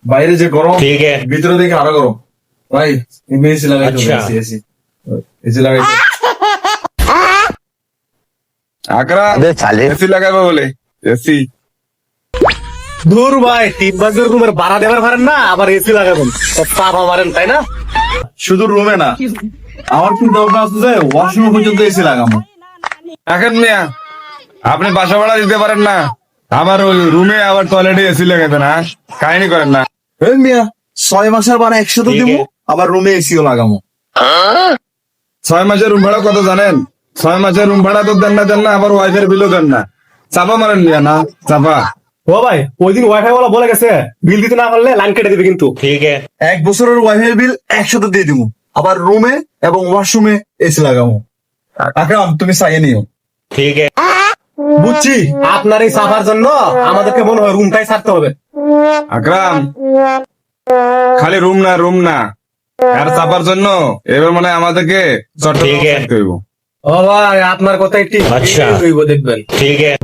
বাইরে যে গরম, ठीक है। ভিতরে দেখে আরো গরম। ভাই এসি লাগাই তো, আচ্ছা। এসি লাগাই তো। আকরা এসি লাগাবো বলে, এসি। ধুর ভাই, 3 বছর রুমের ভাড়া দেবার পারেন না, আবার এসি লাগাবেন, চাপা মারেন তাই না? শুধু রুমে না, আমার চিন্তা ভাবনা আছে যে ওয়াশরুম পর্যন্ত এসি লাগাবো। এখন মিয়া আপনি বাসা ভাড়া দিতে পারেন না, আমার ওই রুমে আবার টয়লেটে এসি লাগাবেন, হ্যাঁ কাহিনী করেন না। এই মিয়া 6 মাসের ভাড়া একসাথে ঠিক দিব, আছে। আবার রুমে এসিও লাগাবো। 6 মাসের রুম ভাড়া কত জানেন? 6 মাসের রুম ভাড়া তো দেন না, আবার ওয়াইফাই বিলও দেন না। চাপা মারেন মিয়া, না চাপা। ও ভাই, ওই দিন ওয়াইফাই ওয়ালা বলে গেছে বিল দিতে না পারলে লাইন কেটে দিবে কিন্তু। ठीक है। 1 বছরের ওয়াইফাই বিল একসাথে দিয়ে দিব, আবার রুমে এবং ওয়াশরুমে এসি লাগাবো। আকরাম তুমি চাইয়ে নিও। ठीक है। বুঝছি। আপনার এই চাপার জন্য আমাদেরকে মনে হয় রুমটাই ছাড়তে হবে। আকরাম খালি রুম না আর চাপার জন্য এবার মানে আমাদেরকে ঠিক আছে। চট্টগ্রাম ও ভাই, আপনার কথাই ঠিক, আচ্ছা। দেখবেন। ठीक है।